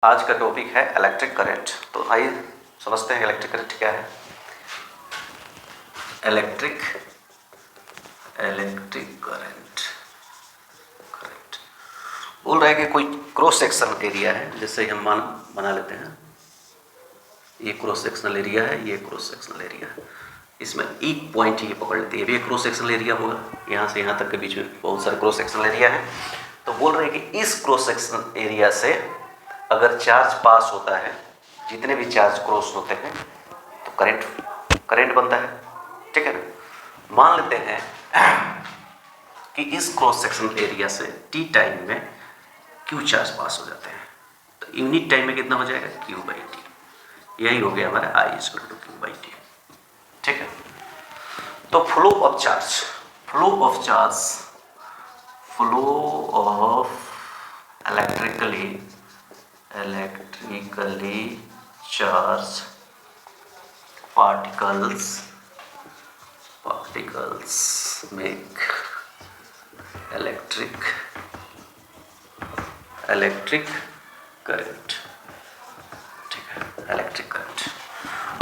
आज का टॉपिक है इलेक्ट्रिक करंट। तो आइए समझते हैं इलेक्ट्रिक करंट क्या है। इलेक्ट्रिक करंट बोल रहा है कि कोई क्रॉस सेक्शनल एरिया है, जैसे हम बना लेते हैं, ये क्रॉस सेक्शनल एरिया है, ये क्रॉस सेक्शनल एरिया है। इसमें एक पॉइंट ये पकड़ लेते हैं, ये क्रॉस सेक्शनल एरिया होगा, यहाँ से यहाँ तक के बीच में बहुत सारे क्रॉस सेक्शनल एरिया है। तो बोल रहे हैं कि इस क्रॉस सेक्शनल एरिया से अगर चार्ज पास होता है, जितने भी चार्ज क्रॉस होते हैं तो करंट बनता है, ठीक है ना। मान लेते हैं कि इस क्रॉस सेक्शनल एरिया से टी टाइम में क्यू चार्ज पास हो जाते हैं, तो यूनिट टाइम में कितना हो जाएगा, क्यू बाई टी। यही हो गया हमारा I equal to Q by T, ठीक है। तो flow of electrically charged particles make electric current, ठीक है। इलेक्ट्रिक करंट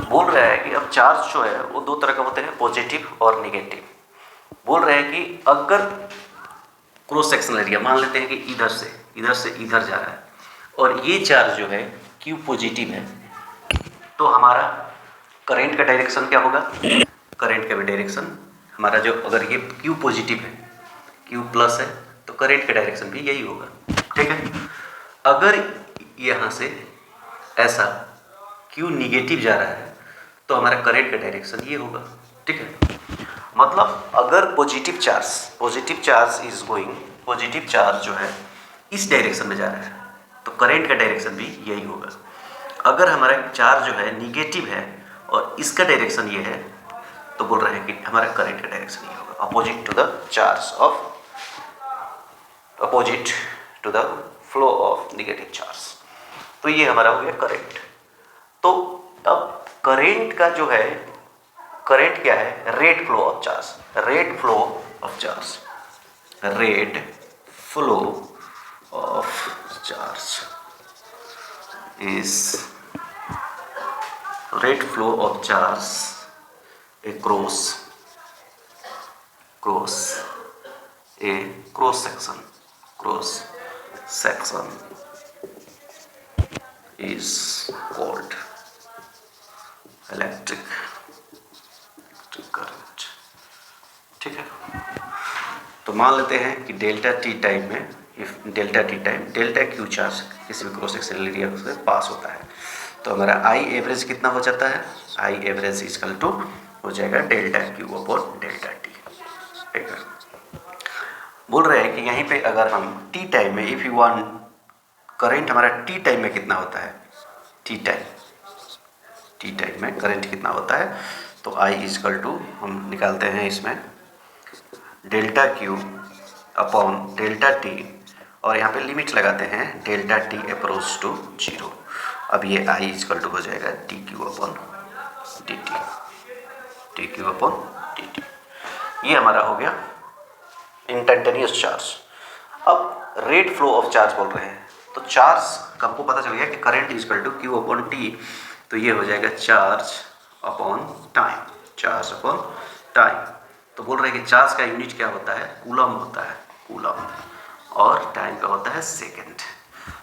बोल रहा है कि अब चार्ज जो है वो दो तरह का होते हैं, पॉजिटिव और निगेटिव। बोल रहे हैं कि अगर क्रॉस सेक्शनल एरिया मान लेते हैं कि इधर से इधर जा रहा है और ये चार्ज जो है क्यू पॉजिटिव है, तो हमारा करंट का डायरेक्शन क्या होगा, करंट का भी डायरेक्शन हमारा जो, अगर ये क्यू पॉजिटिव है, क्यू प्लस है, तो करंट का डायरेक्शन भी यही होगा, ठीक है। अगर यहाँ से ऐसा क्यू निगेटिव जा रहा है तो हमारा करंट का डायरेक्शन ये होगा, ठीक है। मतलब अगर पॉजिटिव चार्ज जो है इस डायरेक्शन में जा रहा है तो करंट का डायरेक्शन भी यही होगा। अगर हमारा चार्ज जो है निगेटिव है और इसका डायरेक्शन ये है, तो बोल रहे हैं कि हमारा करंट का डायरेक्शन ये होगा, opposite to the flow of negative charge. तो ये हमारा हो गया करंट। तो अब करंट का जो है, करंट क्या है, rate flow of charge is rate flow of charge across a cross section is called electric current, ठीक है। तो मान लेते हैं कि डेल्टा टी टाइम में, डेल्टा क्यू चार्ज किसी भी क्रॉस सेक्शनल एरिया से पास होता है, तो हमारा आई एवरेज कितना हो जाता है, आई एवरेज इक्वल टू हो जाएगा delta Q upon delta T, ठीक है। बोल रहे हैं कि यहीं पे अगर हम टी टाइम में, इफ यू वांट करंट हमारा टी टाइम में कितना होता है, टी टाइम में करंट कितना होता है, तो आई इक्वल टू हम निकालते हैं इसमें delta Q upon delta T, और यहाँ पे लिमिट लगाते हैं डेल्टा टी अप्रोच टू 0। अब ये आई इक्वल टू हो जाएगा D Q upon D T. ये हमारा हो गया इंस्टैन्टेनियस चार्ज। अब रेट फ्लो ऑफ चार्ज बोल रहे हैं, तो चार्ज हमको पता चल गया कि current equal to Q upon T, तो ये हो जाएगा चार्ज अपॉन टाइम। तो बोल रहे हैं कि चार्ज का यूनिट क्या होता है, कूलम होता है, और टाइम का होता है सेकेंड।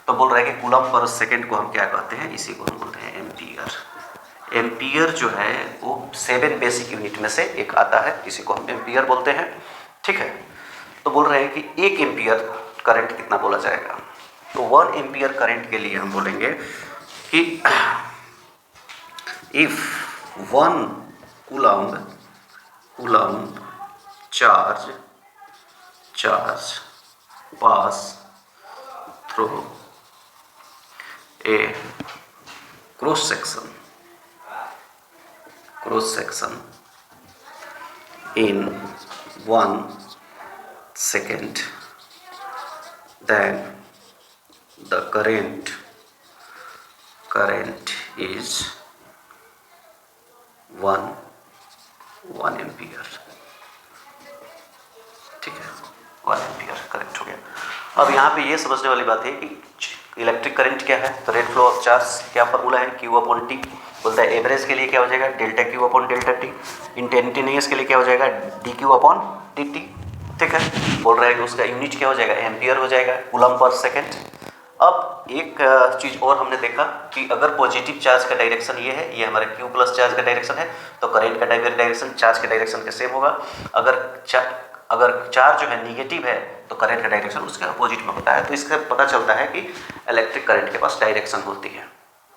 तो बोल रहे हैं कि कूलम पर सेकेंड को हम क्या कहते हैं, इसी को हम बोलते हैं एम्पियर। एम्पियर जो है वो 7 बेसिक यूनिट में से एक आता है, इसी को हम एम्पियर बोलते हैं, ठीक है। तो बोल रहे हैं कि 1 एम्पियर करंट कितना बोला जाएगा, तो 1 एम्पियर करंट के लिए हम बोलेंगे कि if 1 coulomb charge pass through a cross section in 1 second, then the current is 1 ampere, ठीक है, 1 एम्पियर करंट हो गया। अब यहाँ पे ये समझने वाली बात है कि इलेक्ट्रिक करंट क्या है, तो रेट फ्लो ऑफ चार्ज क्या फॉर्मूला है, Q अपॉन टी। बोलता है एवरेज के लिए क्या हो जाएगा, delta Q upon delta T. Instantaneous के लिए क्या हो जाएगा, dQ अपॉन dt। ठीक है, बोल रहा है कि उसका यूनिट क्या हो जाएगा, एम्पियर हो जाएगा, कूलम पर सेकेंड। अब एक चीज़ और हमने देखा कि अगर पॉजिटिव चार्ज का डायरेक्शन ये है, ये हमारे Q प्लस चार्ज का डायरेक्शन है, तो करंट का डायरेक्शन चार्ज के डायरेक्शन के सेम होगा। अगर चार्ज जो है निगेटिव है तो करंट का डायरेक्शन उसके अपोजिट में होता है। तो इससे पता चलता है कि इलेक्ट्रिक करंट के पास डायरेक्शन होती है,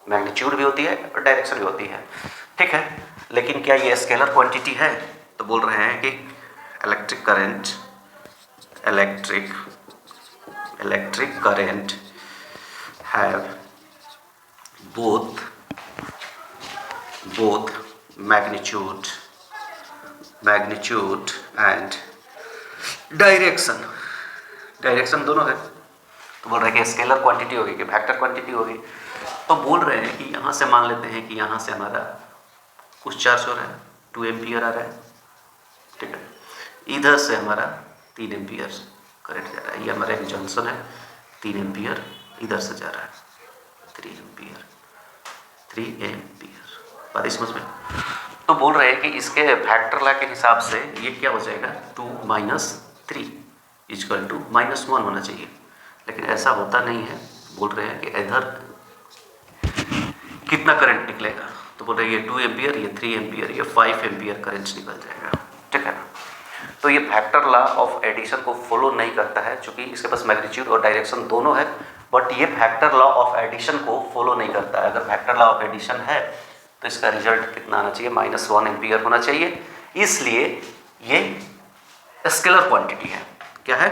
मैग्नीट्यूड भी होती है और डायरेक्शन भी होती है। ठीक है, लेकिन क्या ये स्केलर क्वांटिटी है, तो बोल रहे हैं कि electric current have both magnitude and direction दोनों है। तो बोल रहे हैं कि स्केलर क्वांटिटी होगी कि वेक्टर क्वांटिटी होगी। तो बोल रहे हैं कि यहाँ से मान लेते हैं कि यहाँ से हमारा कुछ चार्ज हो रहा है, 2 एम्पियर आ रहा है। ठीक है, इधर से हमारा 3 एम्पियर करंट जा रहा है, ये हमारा एक जंक्शन है, 3 एम्पियर इधर से जा रहा है, 3 एम्पियर बात समझ में। तो बोल रहे हैं कि इसके वेक्टर लॉ के हिसाब से ये क्या हो जाएगा, 2 - 3 = -1 होना चाहिए, लेकिन ऐसा होता नहीं है। बोल रहे हैं कि इधर कितना करंट निकलेगा, तो बोल रहे हैं ये 2 एम्पियर, ये 3 एम्पियर, ये 5 एम्पियर करंट निकल जाएगा। ठीक है ना, तो ये वेक्टर लॉ ऑफ एडिशन को फॉलो नहीं करता है, चूंकि इसके पास मैग्नीट्यूड और डायरेक्शन दोनों है, बट ये वेक्टर लॉ ऑफ एडिशन को फॉलो नहीं करता है। अगर वेक्टर लॉ ऑफ एडिशन है तो इसका रिजल्ट कितना आना चाहिए, -1 एम्पियर होना चाहिए। इसलिए ये स्केलर क्वांटिटी है। क्या है,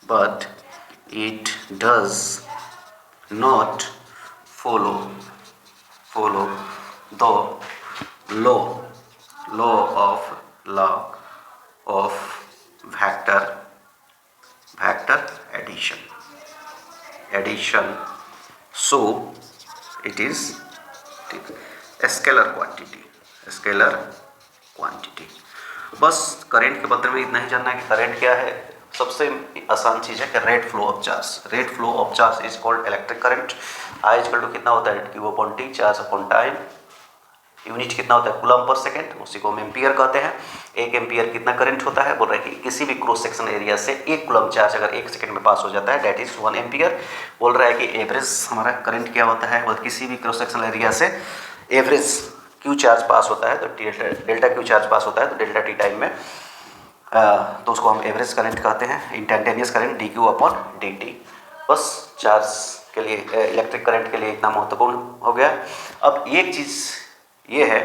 but it does not follow the law of vector addition, so it is scalar quantity. बस करंट के बदले में इतना ही जानना है कि करंट क्या है। सबसे आसान चीज़ है कि rate flow of charge is called electric current. I = कितना होता है, Q upon T, charge upon time. Unit कितना होता है, कूलम पर सेकेंड, उसी को हम एम्पियर कहते हैं। 1 एम्पियर कितना करंट होता है, बोल रहे हैं कि किसी भी क्रॉस सेक्शन एरिया से 1 कूलम चार्ज अगर 1 सेकंड में पास हो जाता है, दैट इज 1 एम्पियर। बोल रहा है कि एवरेज हमारा करंट क्या होता है, बोल किसी भी क्रॉस सेक्शन एरिया से एवरेज Q चार्ज पास होता है, तो डेल्टा Q चार्ज पास होता है, तो डेल्टा टी टाइम में तो उसको हम एवरेज करंट कहते हैं। Instantaneous current dQ upon dt। बस चार्ज के लिए, इलेक्ट्रिक करंट के लिए इतना महत्वपूर्ण हो गया। अब एक चीज़ ये है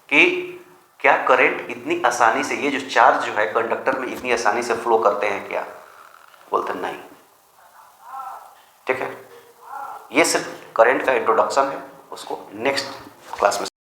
कि क्या करंट इतनी आसानी से, ये जो चार्ज जो है कंडक्टर में इतनी आसानी से फ्लो करते हैं क्या, बोलते नहीं। ठीक है, ये सिर्फ करंट का इंट्रोडक्शन है, उसको नेक्स्ट क्लास में